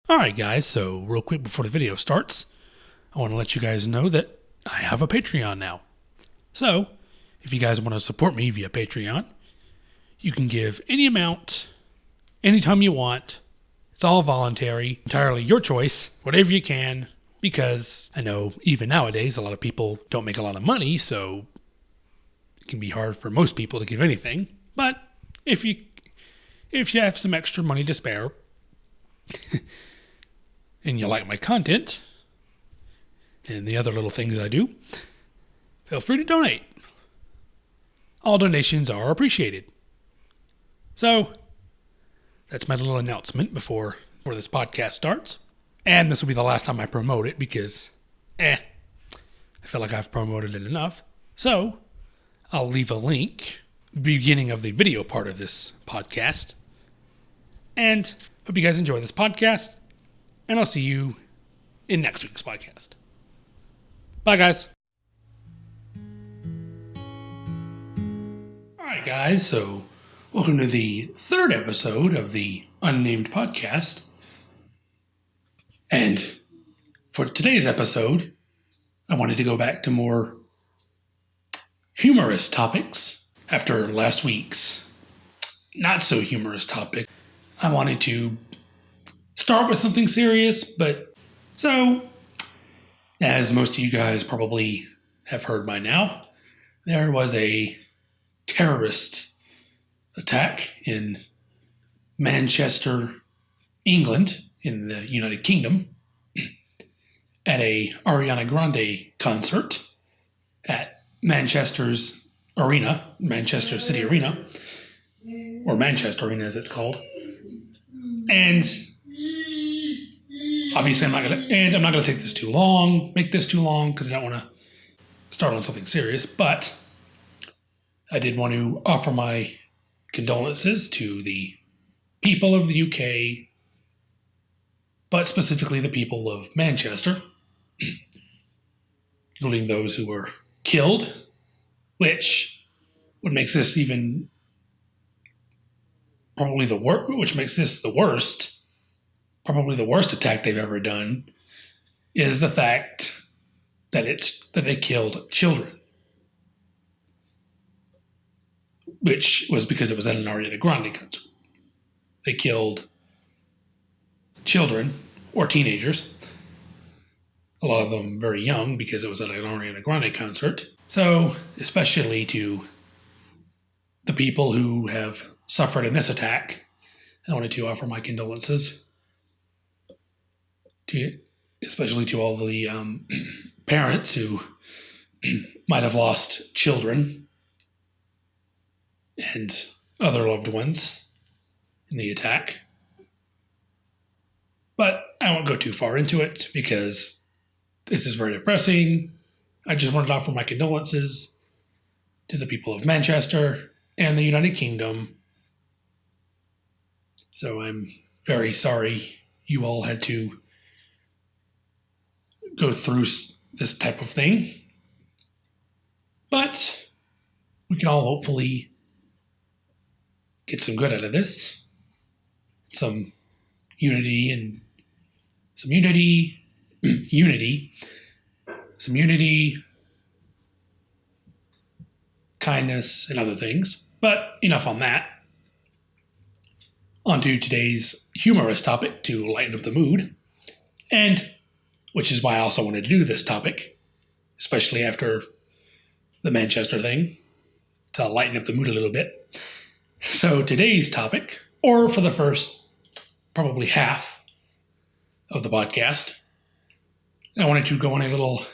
Alright guys, so real quick before the video starts, I want to let you guys know that I have a Patreon now. So, if you guys want to support me via Patreon, you can give any amount, anytime you want. It's all voluntary, entirely your choice, whatever you can, because I know even nowadays a lot of people don't make a lot of money, so it can be hard for most people to give anything. But if you have some extra money to spare, and you like my content and the other little things I do, feel free to donate. All donations are appreciated. So, that's my little announcement before this podcast starts. And this will be the last time I promote it because, I feel like I've promoted it enough. So, I'll leave a link at the beginning of the video part of this podcast. And hope you guys enjoy this podcast. And I'll see you in next week's podcast. Bye, guys. All right, guys. So, welcome to the third episode of the Unnamed Podcast. And for today's episode, I wanted to go back to more humorous topics. After last week's not so humorous topic, I wanted to start with something serious, but so, as most of you guys probably have heard by now, there was a terrorist attack in Manchester, England, in the United Kingdom, at a Ariana Grande concert at Manchester's Arena, Manchester City Arena, or Manchester Arena as it's called. And obviously, I'm not gonna take this too long, make this too long, because I don't want to start on something serious. But I did want to offer my condolences to the people of the UK, but specifically the people of Manchester, including those who were killed, which makes this even probably the worst. Which makes this the worst. Probably the worst attack they've ever done is the fact that they killed children, which was because it was at an Ariana Grande concert. They killed children or teenagers, a lot of them very young because it was at an Ariana Grande concert. So, especially to the people who have suffered in this attack, I wanted to offer my condolences. Especially to all the parents who might have lost children and other loved ones in the attack. But I won't go too far into it because this is very depressing. I just wanted to offer my condolences to the people of Manchester and the United Kingdom. So I'm very sorry you all had to go through this type of thing. But we can all hopefully get some good out of this. Some unity, kindness, and other things. But enough on that. On to today's humorous topic to lighten up the mood. And which is why I also wanted to do this topic, especially after the Manchester thing, to lighten up the mood a little bit. So today's topic, or for the first probably half of the podcast, I wanted to go on a little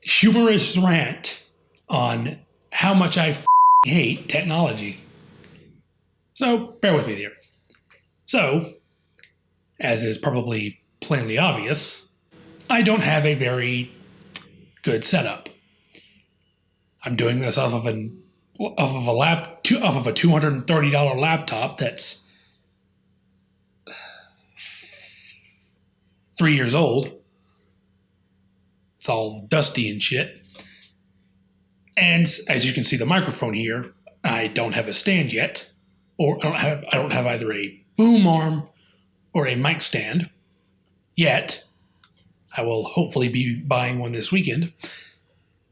humorous rant on how much I hate technology. So bear with me there. So, as is probably plainly obvious, I don't have a very good setup. I'm doing this off of a $230 laptop that's 3 years old. It's all dusty and shit. And as you can see, the microphone here, I don't have a stand yet, or I don't have either a boom arm or a mic stand. yet. I will hopefully be buying one this weekend.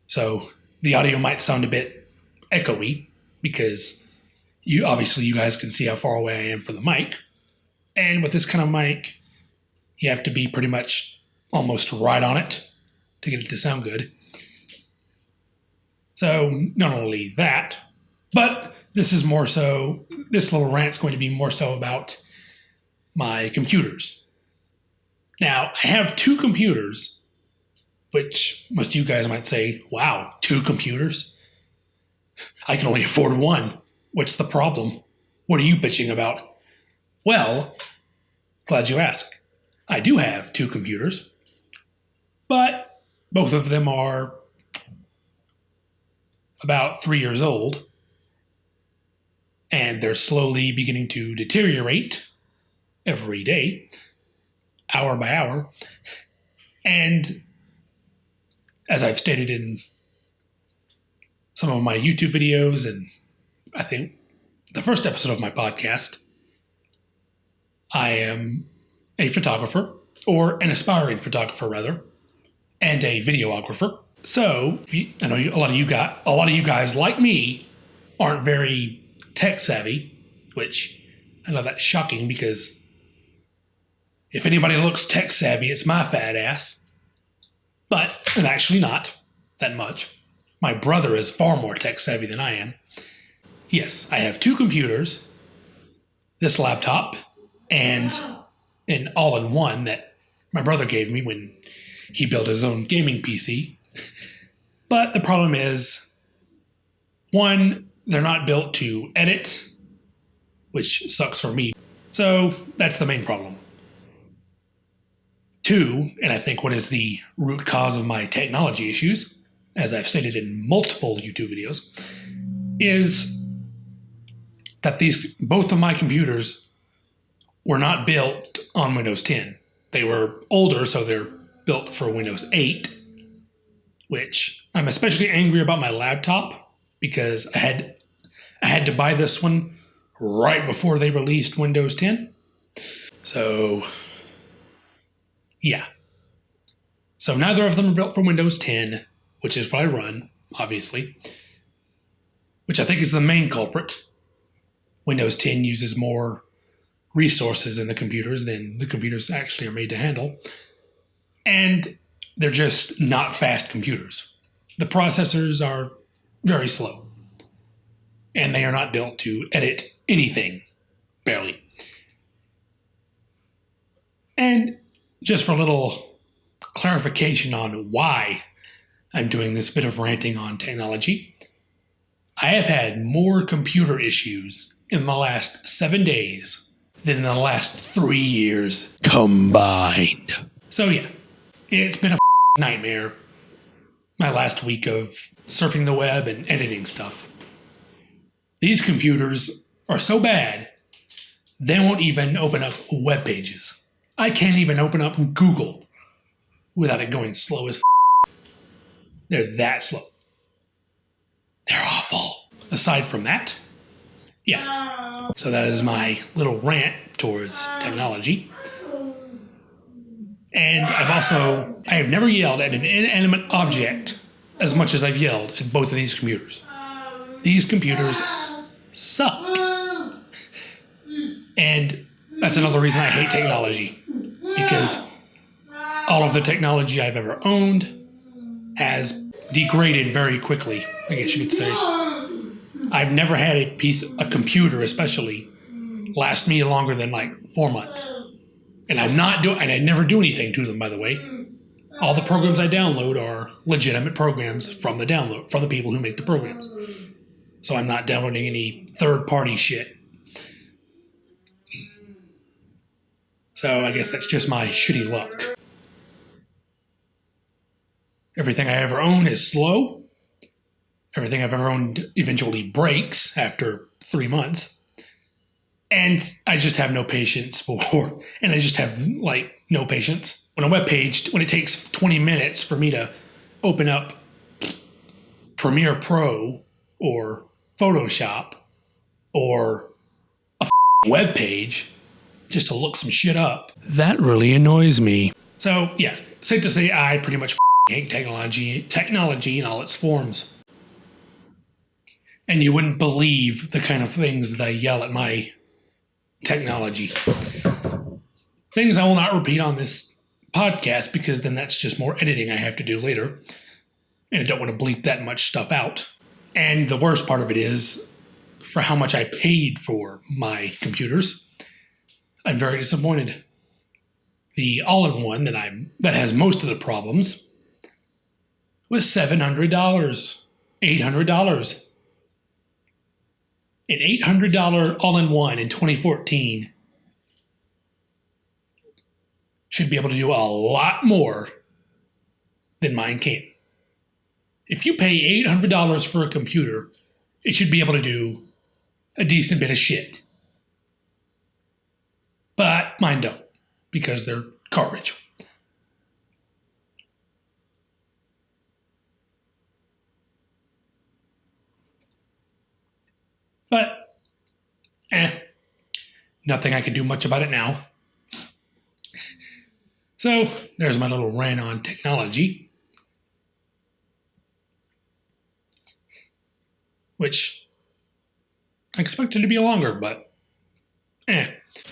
So the audio might sound a bit echoey because you guys can see how far away I am from the mic. And with this kind of mic, you have to be pretty much almost right on it to get it to sound good. So not only that, but this little rant's going to be more so about my computers. Now, I have 2 computers, which most of you guys might say, wow, 2 computers? I can only afford one. What's the problem? What are you bitching about? Well, glad you asked. I do have 2 computers, but both of them are about 3 years old, and they're slowly beginning to deteriorate every day, hour by hour. And as I've stated in some of my YouTube videos, and I think the first episode of my podcast, I am a photographer, or an aspiring photographer rather, and a videographer. So I know a lot of you guys like me aren't very tech savvy, which I know that's shocking because if anybody looks tech savvy, it's my fat ass. But I'm actually not that much. My brother is far more tech savvy than I am. Yes, I have 2 computers, this laptop, and an all-in-one that my brother gave me when he built his own gaming PC. But the problem is, 1, they're not built to edit, which sucks for me. So that's the main problem. 2, and I think what is the root cause of my technology issues, as I've stated in multiple YouTube videos, is that both of my computers were not built on Windows 10. They were older, so they're built for Windows 8, which I'm especially angry about my laptop because I had to buy this one right before they released Windows 10. So yeah. So neither of them are built for Windows 10, which is what I run, obviously, which I think is the main culprit. Windows 10 uses more resources in the computers than the computers actually are made to handle. And they're just not fast computers. The processors are very slow. And they are not built to edit anything, barely. And just for a little clarification on why I'm doing this bit of ranting on technology, I have had more computer issues in the last 7 days than in the last 3 years combined. So yeah, it's been a nightmare my last week of surfing the web and editing stuff. These computers are so bad, they won't even open up web pages. I can't even open up Google without it going slow as They're that slow. They're awful. Aside from that, yes. So that is my little rant towards technology. And I have never yelled at an inanimate object as much as I've yelled at both of these computers. These computers suck. And that's another reason I hate technology, because all of the technology I've ever owned has degraded very quickly, I guess you could say. I've never had a computer especially, last me longer than like 4 months. And I never do anything to them, by the way. All the programs I download are legitimate programs from the people who make the programs. So I'm not downloading any third-party shit. So I guess that's just my shitty luck. Everything I ever own is slow. Everything I've ever owned eventually breaks after 3 months. And I just have no patience no patience. When a web page, when it takes 20 minutes for me to open up Premiere Pro or Photoshop or a web page, just to look some shit up. That really annoys me. So, yeah, safe to say I pretty much hate technology in all its forms. And you wouldn't believe the kind of things that I yell at my technology. Things I will not repeat on this podcast because then that's just more editing I have to do later. And I don't want to bleep that much stuff out. And the worst part of it is, for how much I paid for my computers, I'm very disappointed. The all-in-one that has most of the problems was $700, $800. An $800 all-in-one in 2014 should be able to do a lot more than mine can. If you pay $800 for a computer, it should be able to do a decent bit of shit. But mine don't, because they're garbage. But, nothing I can do much about it now. So, there's my little rant on technology. Which I expected to be longer, but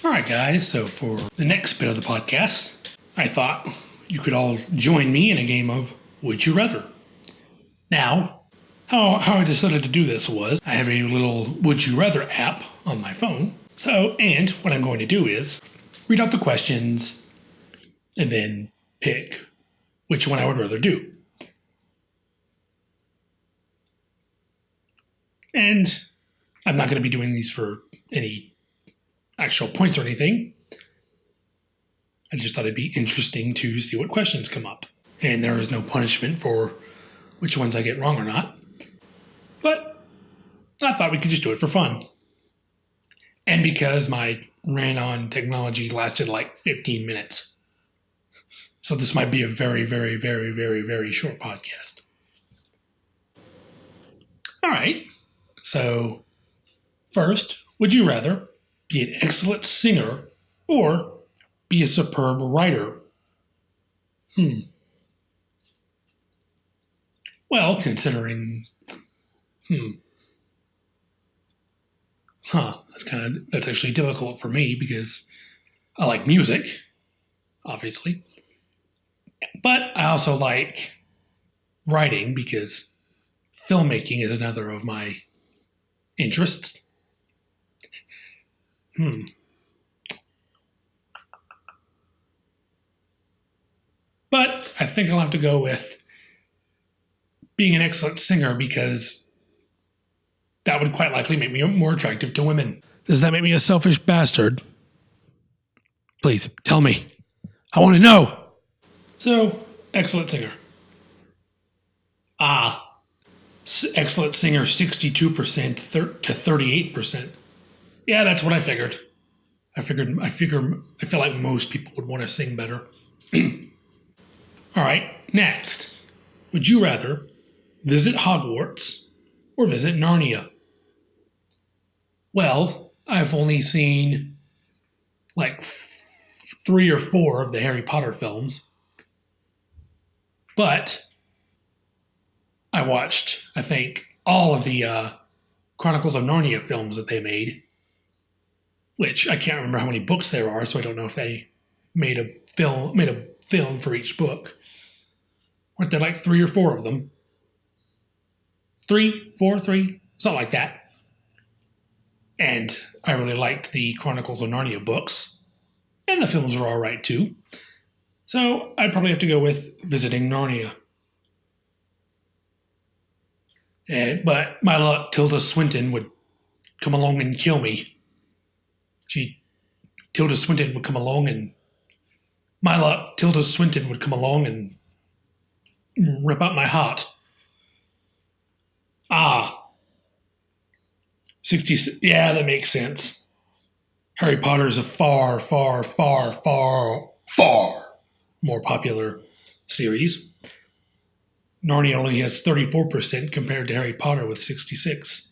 Alright guys, so for the next bit of the podcast, I thought you could all join me in a game of Would You Rather. Now, how I decided to do this was, I have a little Would You Rather app on my phone. So, and what I'm going to do is read out the questions and then pick which one I would rather do. And I'm not going to be doing these for any actual points or anything. I just thought it'd be interesting to see what questions come up. And there is no punishment for which ones I get wrong or not. But I thought we could just do it for fun. And because my rant on technology lasted like 15 minutes. So this might be a very, very, very, very, very short podcast. All right. So, first, would you rather be an excellent singer or be a superb writer? Well, considering, that's actually difficult for me because I like music, obviously. But I also like writing because filmmaking is another of my interests. But I think I'll have to go with being an excellent singer because that would quite likely make me more attractive to women. Does that make me a selfish bastard? Please, tell me. I want to know. So, excellent singer. Excellent singer, 62% to 38%. Yeah, that's what I figured. I feel like most people would want to sing better. All right, next. Would you rather visit Hogwarts or visit Narnia? Well, I've only seen like 3 or 4 of the Harry Potter films. But I watched, I think, all of the Chronicles of Narnia films that they made, which I can't remember how many books there are, so I don't know if they made a film for each book. Weren't there like 3 or 4 of them? 3, 4, 3, something like that. And I really liked the Chronicles of Narnia books, and the films were all right too. So I'd probably have to go with visiting Narnia. But my luck, Tilda Swinton would come along and kill me. Tilda Swinton would come along and... My luck, Tilda Swinton would come along and rip out my heart. 60... Yeah, that makes sense. Harry Potter is a far, far, far, far, far more popular series. Narnia only has 34% compared to Harry Potter with 66.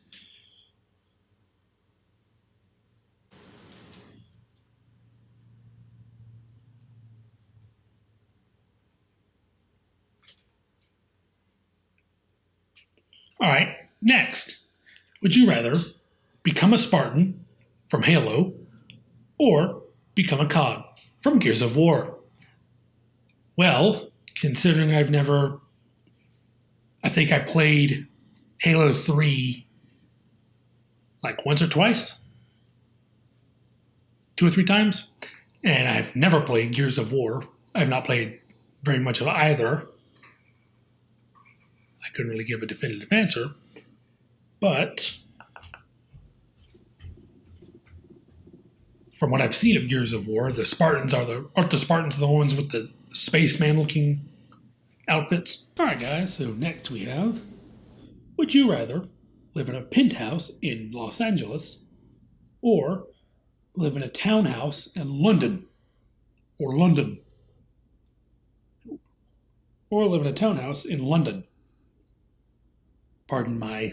All right, next. Would you rather become a Spartan from Halo or become a cog from Gears of War? Well, considering I think I played Halo 3 like once or twice, 2 or 3 times, and I've never played Gears of War. I've not played very much of either. I couldn't really give a definitive answer, but from what I've seen of Gears of War, the Spartans aren't the Spartans the ones with the spaceman looking outfits? All right, guys. So next we have: would you rather live in a penthouse in Los Angeles or live in a townhouse in London, or London, or live in a townhouse in London? Pardon my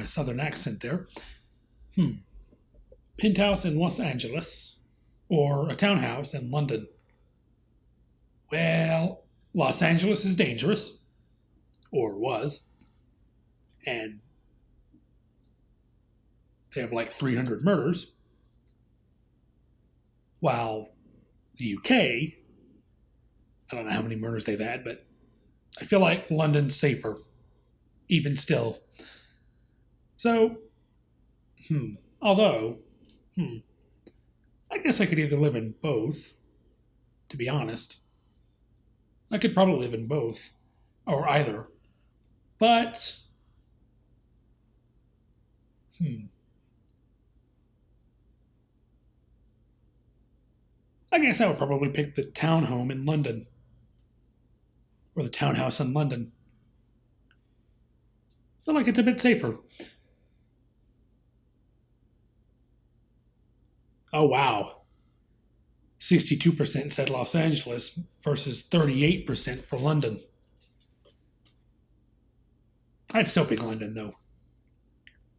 southern accent there. Penthouse in Los Angeles or a townhouse in London? Well, Los Angeles is dangerous, or was, and they have like 300 murders, while the UK, I don't know how many murders they've had, but I feel like London's safer, even still. So, although, I guess I could either live in both, to be honest. I could probably live in both, or either. But, I guess I would probably pick the townhome in London, or the townhouse in London. I feel like it's a bit safer. Oh, wow. 62% said Los Angeles versus 38% for London. I'd still pick London, though.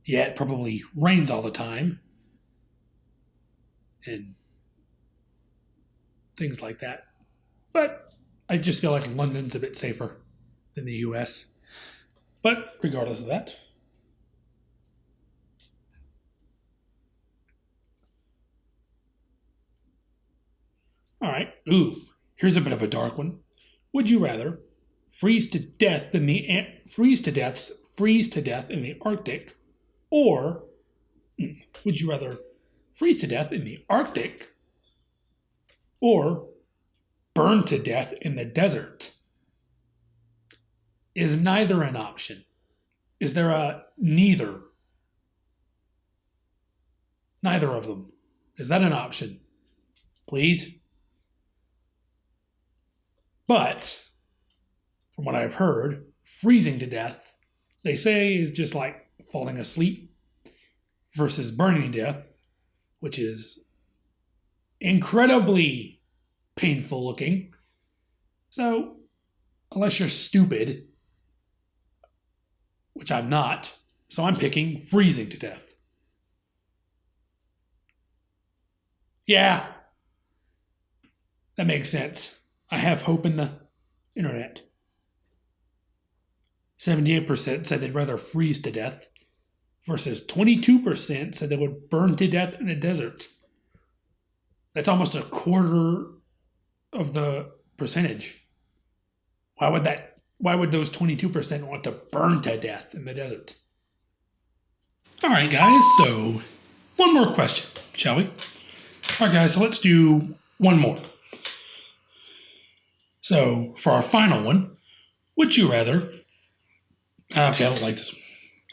Yeah, it probably rains all the time. And things like that. But I just feel like London's a bit safer than the US. But regardless of that. All right. Ooh, here's a bit of a dark one. Would you rather freeze to death in the Arctic, or would you rather freeze to death in the Arctic or burn to death in the desert? Is neither an option? Is there a neither? Neither of them. Is that an option? Please? But, from what I've heard, freezing to death, they say, is just like falling asleep, versus burning to death, which is incredibly painful looking. So, unless you're stupid, which I'm not, so I'm picking freezing to death. Yeah, that makes sense. I have hope in the internet. 78% said they'd rather freeze to death, versus 22% said they would burn to death in the desert. That's almost a quarter of the percentage. Why would those 22% want to burn to death in the desert? All right, guys, so one more question, shall we? All right, guys, so let's do one more. So, for our final one, would you rather... Okay, I don't like this one.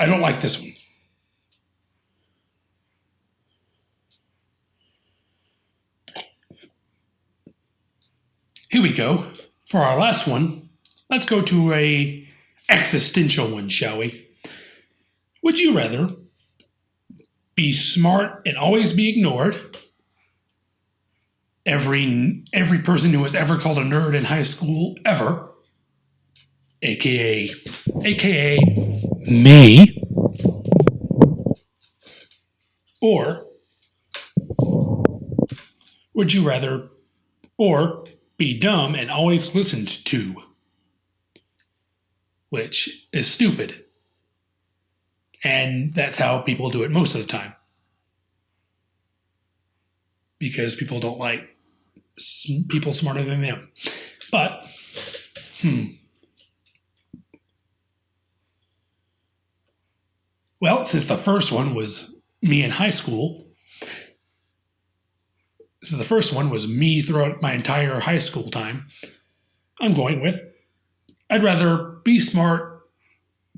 I don't like this one. Here we go. For our last one, let's go to a existential one, shall we? Would you rather be smart and always be ignored? Every person who was ever called a nerd in high school ever, aka me, or would you rather be dumb and always listened to, which is stupid. And that's how people do it most of the time. Because people don't like people smarter than them. But, well, since the first one was me in high school, so the first one was me throughout my entire high school time, I'm going with, I'd rather be smart,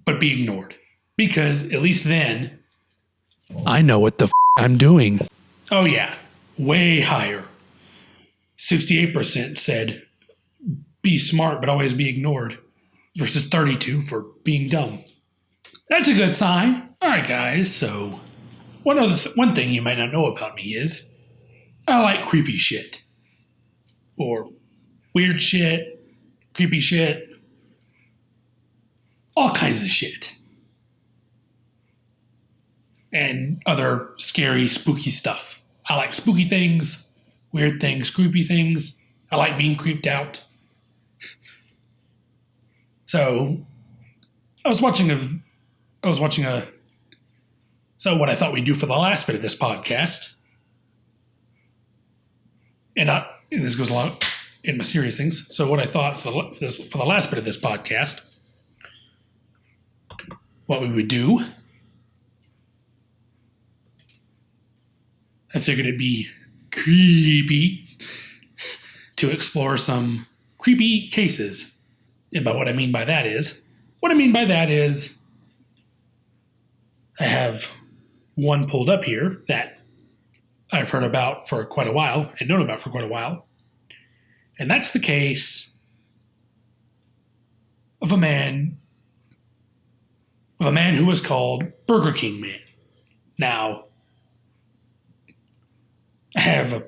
but be ignored. Because at least then, I know what the I'm doing. Oh yeah, way higher. 68% said be smart, but always be ignored, versus 32 for being dumb. That's a good sign. All right, guys, so one thing you might not know about me is I like creepy shit. Or weird shit, creepy shit, all kinds of shit. And other scary, spooky stuff. I like spooky things, weird things, creepy things. I like being creeped out. So what I thought we'd do for the last bit of this podcast, and this goes along in my serious things. So what I thought for the last bit of this podcast, what we would do, I figured it'd be creepy to explore some creepy cases. And by what I mean by that is, I have one pulled up here that I've heard about for quite a while and known about for quite a while. And that's the case of a man who was called Burger King Man. Now, I have a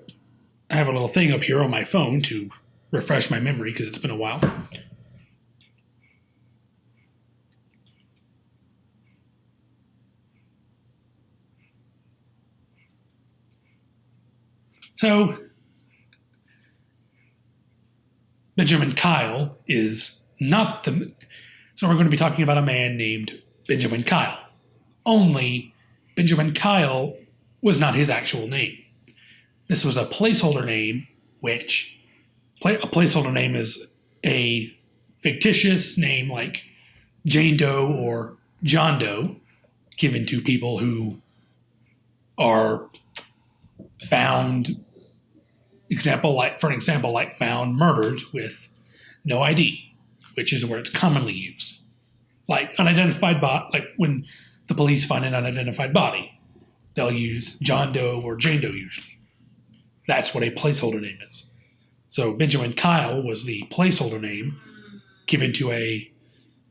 little thing up here on my phone to refresh my memory because it's been a while. So, Benjamin Kyle is not the... So we're going to be talking about a man named Benjamin Kyle. Only Benjamin Kyle was not his actual name. This was a placeholder name, which... A placeholder name is a fictitious name like Jane Doe or John Doe given to people who are found... For an example, like found murdered with no ID, which is where it's commonly used. Like unidentified like when the police find an unidentified body, they'll use John Doe or Jane Doe usually. That's what a placeholder name is. So Benjamin Kyle was the placeholder name given to a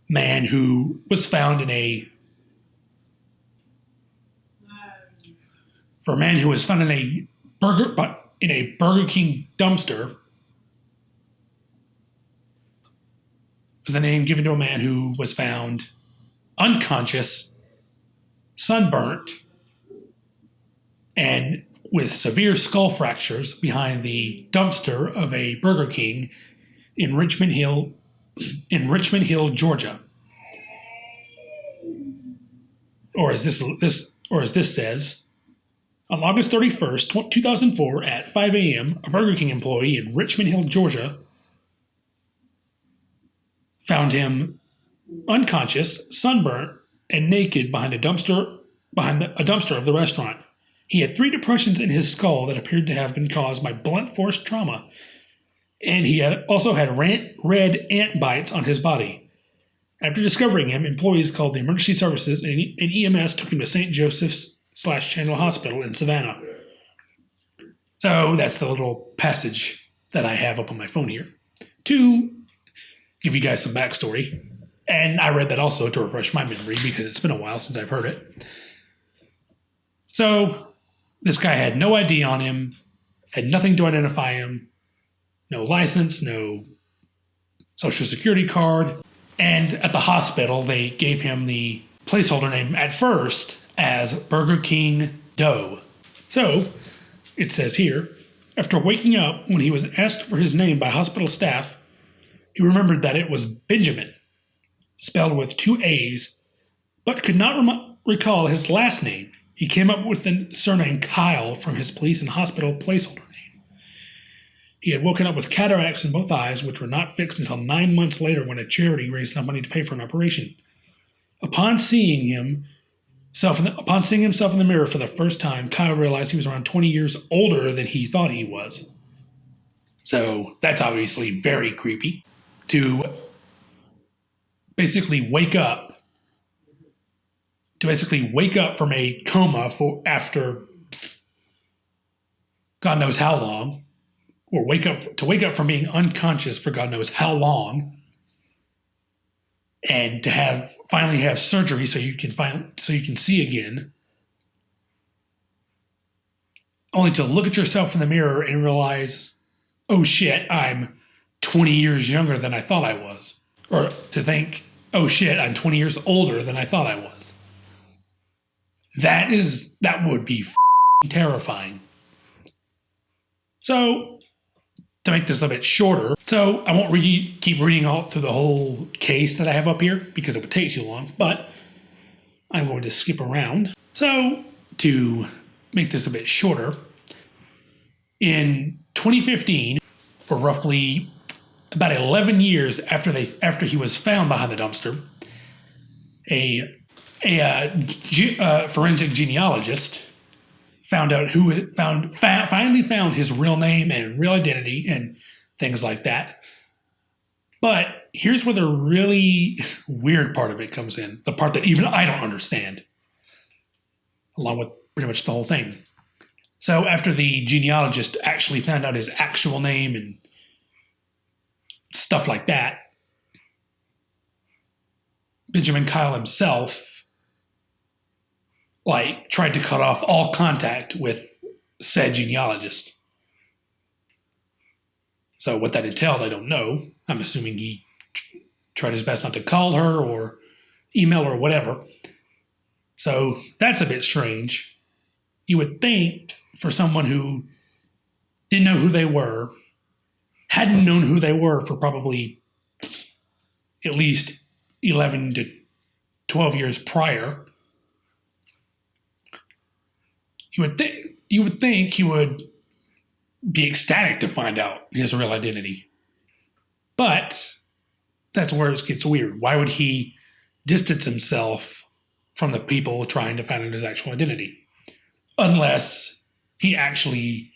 man who was found in a Burger King dumpster, was the name given to a man who was found unconscious, sunburnt, and with severe skull fractures behind the dumpster of a Burger King in Richmond Hill, Georgia. Or as this says, on August 31st, 2004, at 5 a.m., a Burger King employee in Richmond Hill, Georgia, found him unconscious, sunburnt, and naked behind a dumpster of the restaurant. He had 3 depressions in his skull that appeared to have been caused by blunt force trauma, and he also had red ant bites on his body. After discovering him, employees called the emergency services, and EMS took him to St. Joseph's /Chandler Hospital in Savannah. So that's the little passage that I have up on my phone here to give you guys some backstory. And I read that also to refresh my memory because it's been a while since I've heard it. So this guy had no ID on him, had nothing to identify him, no license, no social security card. And at the hospital, they gave him the placeholder name at first as Burger King Doe. So, it says here, after waking up when he was asked for his name by hospital staff, he remembered that it was Benjamin, spelled with 2 A's, but could not recall his last name. He came up with the surname Kyle from his police and hospital placeholder name. He had woken up with cataracts in both eyes, which were not fixed until 9 months later when a charity raised enough money to pay for an operation. Upon seeing himself in the mirror for the first time, Kyle realized he was around 20 years older than he thought he was. So that's obviously very creepy. To basically wake up from a coma after God knows how long, or wake up from being unconscious for God knows how long, and to finally have surgery so you can see again, only to look at yourself in the mirror and realize, oh shit, I'm 20 years younger than I thought I was. Or to think, oh shit, I'm 20 years older than I thought I was. That would be terrifying. So, to make this a bit shorter, so I won't keep reading all through the whole case that I have up here because it would take too long, but I'm going to skip around. So, to make this a bit shorter, in 2015, or roughly about 11 years after he was found behind the dumpster, a forensic genealogist finally found his real name and real identity and things like that. But here's where the really weird part of it comes in, the part that even I don't understand, along with pretty much the whole thing. So after the genealogist actually found out his actual name and stuff like that, Benjamin Kyle himself tried to cut off all contact with said genealogist. So what that entailed, I don't know. I'm assuming he tried his best not to call her or email her or whatever. So that's a bit strange. You would think for someone who didn't know who they were, hadn't known who they were for probably at least 11 to 12 years prior, you would think he would be ecstatic to find out his real identity. But that's where it gets weird. Why would he distance himself from the people trying to find out his actual identity? Unless he actually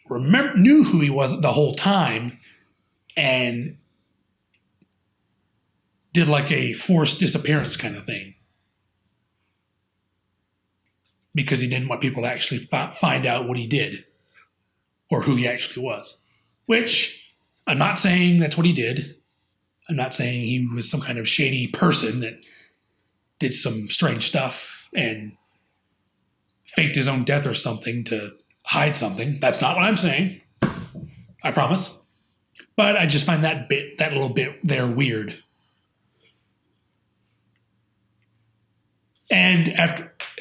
knew who he was the whole time and did like a forced disappearance kind of thing. Because he didn't want people to actually find out what he did or who he actually was. Which, I'm not saying that's what he did. I'm not saying he was some kind of shady person that did some strange stuff and faked his own death or something to hide something. That's not what I'm saying. I promise. But I just find that little bit there weird. And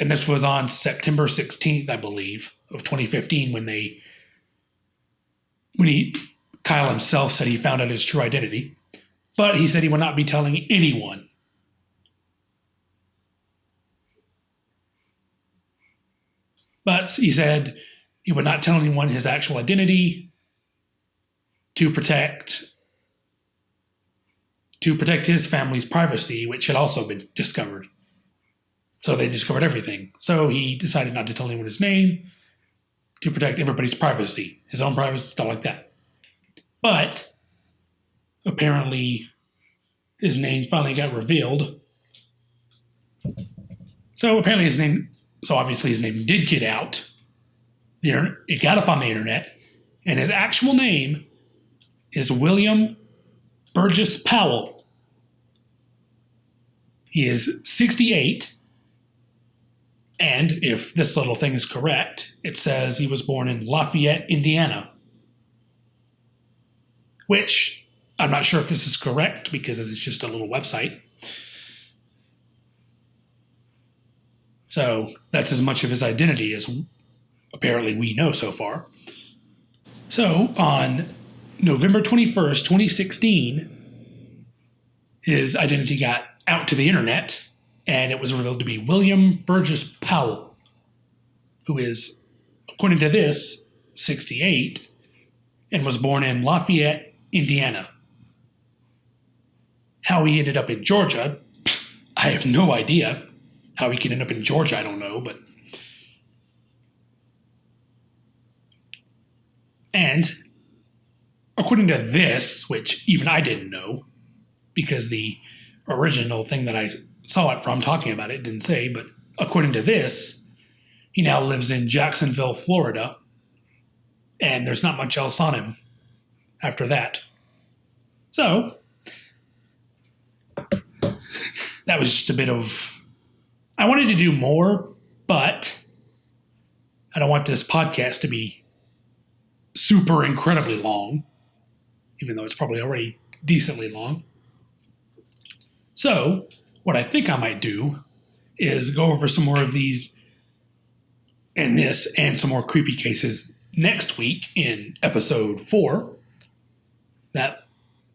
this was on September 16th, I believe, of 2015 when Kyle himself said he found out his true identity. But he said he would not be telling anyone. But he said he would not tell anyone his actual identity to protect his family's privacy, which had also been discovered. So they discovered everything. So he decided not to tell anyone his name to protect everybody's privacy, his own privacy, stuff like that. But apparently his name finally got revealed. So obviously his name did get out. It got up on the internet, and his actual name is William Burgess Powell. He is 68. And if this little thing is correct, it says he was born in Lafayette, Indiana. Which, I'm not sure if this is correct because it's just a little website. So that's as much of his identity as apparently we know so far. So on November 21st, 2016, his identity got out to the internet, and it was revealed to be William Burgess Powell, who is, according to this, 68, and was born in Lafayette, Indiana. How he ended up in Georgia, I have no idea. How he can end up in Georgia, I don't know, but... And according to this, which even I didn't know, because the original thing that I saw it from talking about it didn't say, but according to this, he now lives in Jacksonville, Florida, and there's not much else on him after that. So, that was just a bit of... I wanted to do more, but I don't want this podcast to be super incredibly long, even though it's probably already decently long. So, what I think I might do is go over some more of these and this and some more creepy cases next week in episode 4. That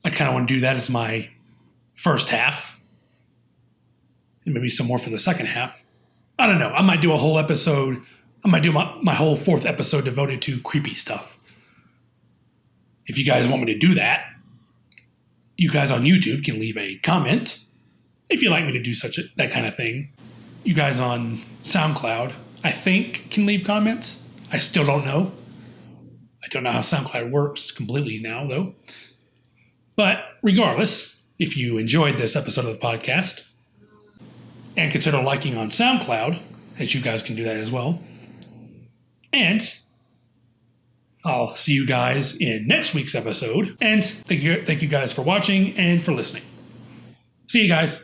I kind of want to do that as my first half. And maybe some more for the second half. I don't know. I might do a whole episode. I might do my whole 4th episode devoted to creepy stuff. If you guys want me to do that, you guys on YouTube can leave a comment if you'd like me to do that kind of thing. You guys on SoundCloud, I think, can leave comments. I still don't know. I don't know how SoundCloud works completely now, though. But regardless, if you enjoyed this episode of the podcast, and consider liking on SoundCloud, as you guys can do that as well. And I'll see you guys in next week's episode. And thank you guys for watching and for listening. See you guys.